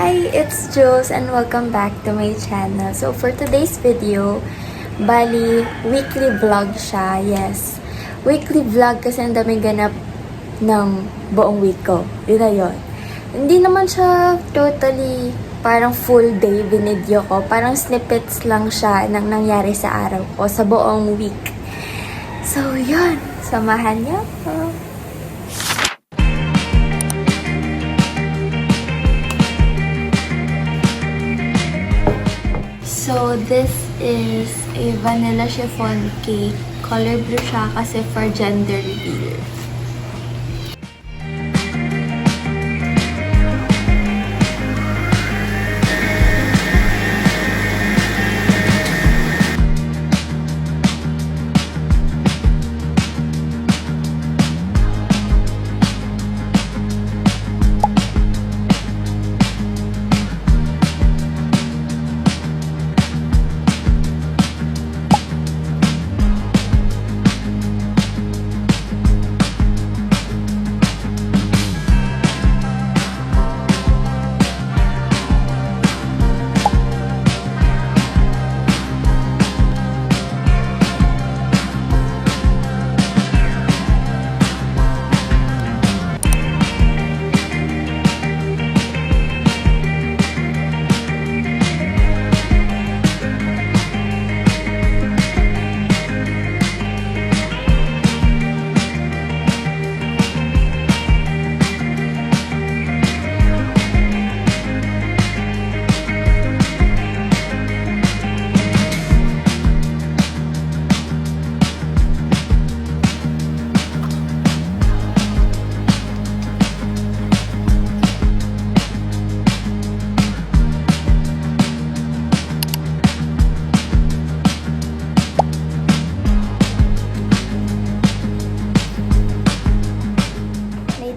Hi, it's Jules and welcome back to my channel. So for today's video, bali, weekly vlog siya. Yes, weekly vlog kasi ang daming ganap ng buong week ko. Yun na yun. Hindi naman siya totally parang full day binidyo ko. Parang snippets lang siya ng nangyari sa araw ko sa buong week. So yun, samahan niyo ako. So, this is a vanilla chiffon cake. Color blue siya kasi for gender reveal.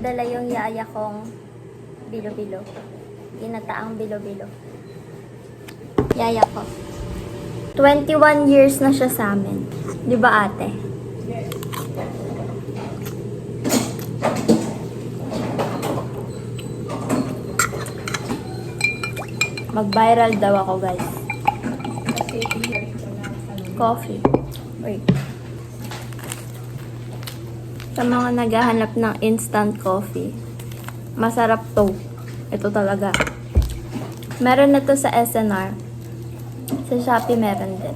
Dala yung yaya kong bilo-bilo. Tinataang bilo-bilo. Yaya ko. 21 years na siya sa amin. Di ba ate? Mag-viral daw ako, guys. Coffee. Wait. Sa mga naghahanap ng instant coffee, masarap to. Ito talaga. Meron na to sa SNR. Sa Shopee meron din.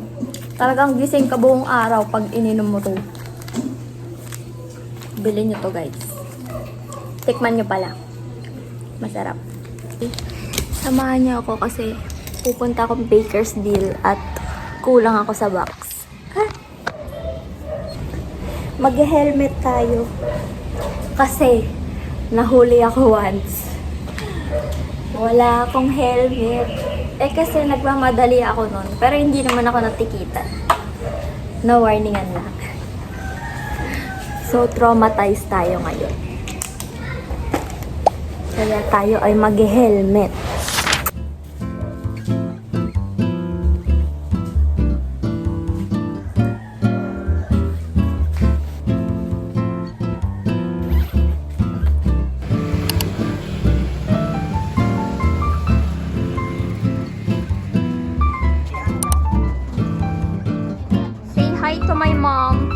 Talagang gising ka buong araw pag ininom mo to. Bilhin nyo to, guys. Tikman nyo pala. Masarap. Samahan nyo ako kasi pupunta akong Baker's Deal at kulang ako sa box. Mag-helmet tayo. Kasi, nahuli ako once. Wala akong helmet. Eh kasi nagmamadali ako nun. Pero hindi naman ako natikitan. No warningan lang. So, traumatized tayo ngayon. Kaya tayo ay mag-helmet. Hi to my mom.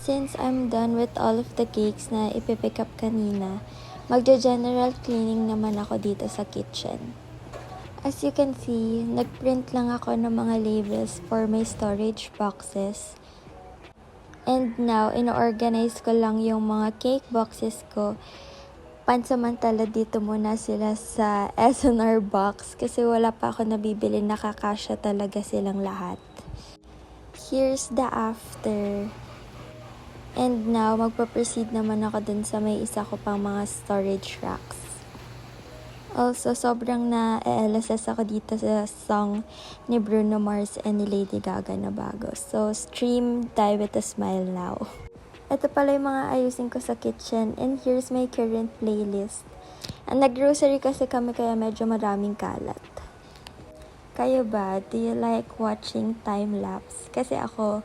Since I'm done with all of the cakes na ipipick up kanina, magja-general cleaning naman ako dito sa kitchen. As you can see, nagprint lang ako ng mga labels for my storage boxes. And now, ino-organize ko lang yung mga cake boxes ko. Pansamantala dito muna sila sa S&R box kasi wala pa ako nabibili, nakakasya talaga silang lahat. Here's the after. And now, magpa-proceed naman ako dun sa may isa ko pang mga storage racks. Also, sobrang na-LSS ako dito sa song ni Bruno Mars and ni Lady Gaga na bago. So, stream Die With A Smile now. Ito pala yung mga ayusin ko sa kitchen, and here's my current playlist. And nag-grocery kasi kami kaya medyo maraming kalat. Kayo ba? Do you like watching time-lapse? Kasi ako,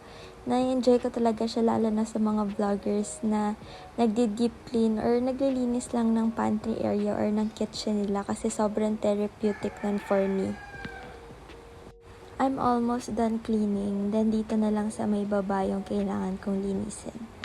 na-enjoy ko talaga siya lalo na sa mga vloggers na nagdi-deep clean or naglilinis lang ng pantry area or ng kitchen nila kasi sobrang therapeutic nun for me. I'm almost done cleaning, then dito na lang sa may baba yung kailangan kong linisin.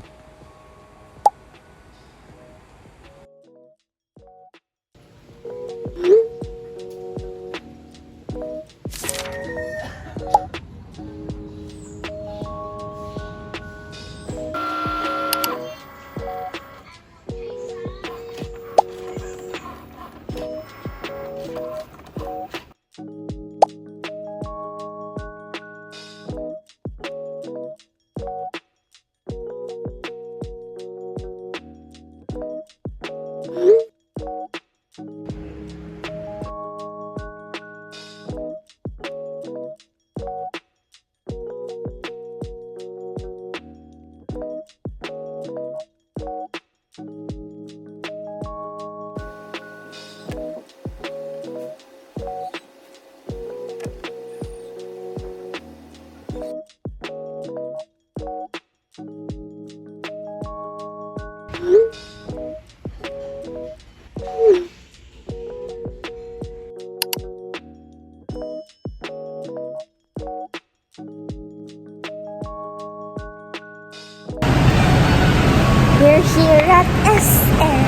We're here at SM.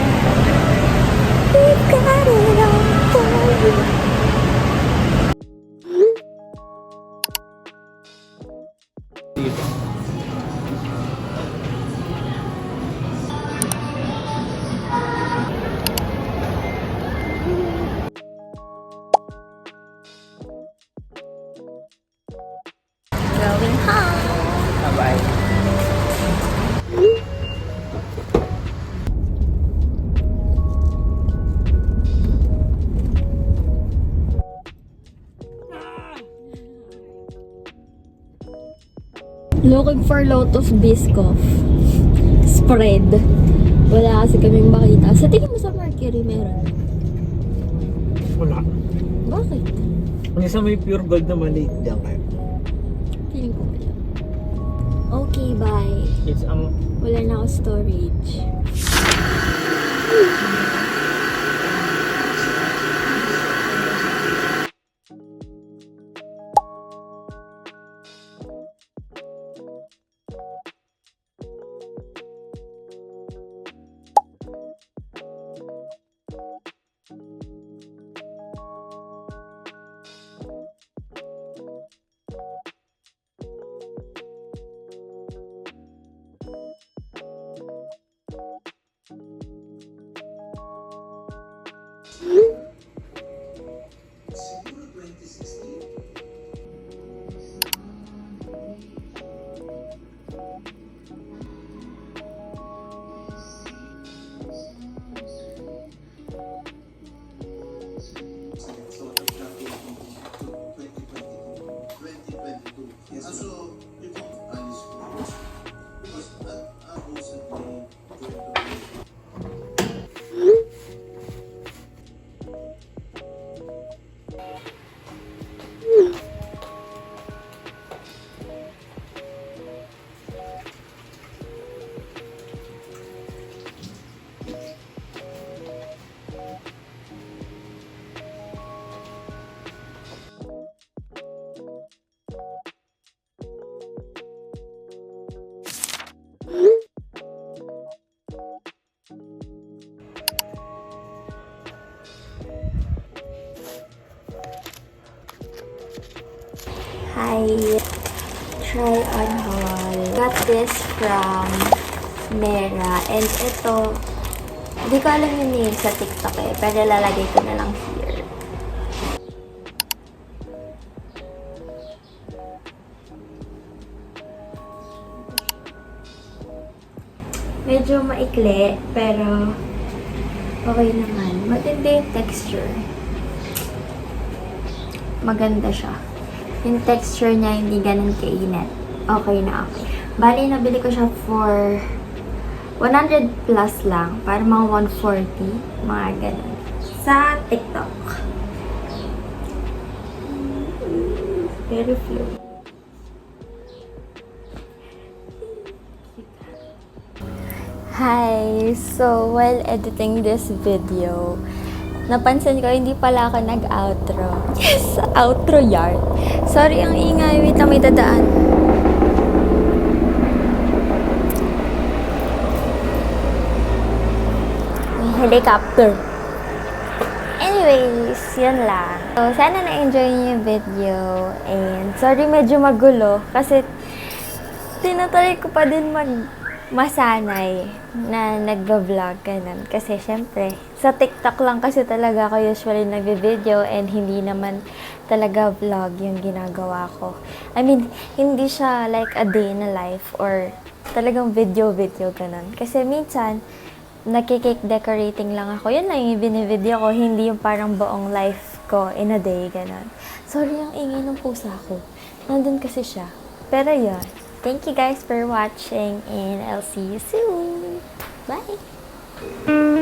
We've got it all for you. Going home. Bye-bye. Looking for Lotus Biscoff spread. Wala kasi kaming makita. Sa tingin mo sa Mercury meron? Wala. Bakit? Ang isa may pure gold na maliit dyan kayo. Feeling ko wala. Okay, bye. It's Wala na ako storage. on haul. Got this from Mera. And ito, hindi ko alam yung name sa TikTok eh. Pero lalagay ko na lang here. Medyo maikli, pero okay naman. Maganda yung texture. Maganda siya. Yung texture niya hindi ganun kainit. Okay na okay. Bali, nabili ko siya for 100 plus lang. Para mga 140. Mga ganun. Sa TikTok. Very flow. Hi! So, while editing this video, napansin ko, hindi pala ako nag-outro. Yes! Outro yard. Sorry, ang ingay. Wait lang, may dadaan. May helicopter. Anyways, yun lang. So, sana na-enjoy niyo yung video. And, sorry, medyo magulo. Kasi, tinatry ko pa din masanay na nagba-vlog, ganun. Kasi, syempre, sa TikTok lang kasi talaga ako usually nagbe-video and hindi naman talaga vlog yung ginagawa ko. I mean, hindi siya like a day in a life or talagang video-video, ganun. Kasi minsan, nakikake decorating lang ako. Yun lang yung binivideo ko, hindi yung parang buong life ko in a day, ganun. Sorry, ang ingay ng pusa ko. Nandun kasi siya. Pero yun. Thank you guys for watching and I'll see you soon. Bye!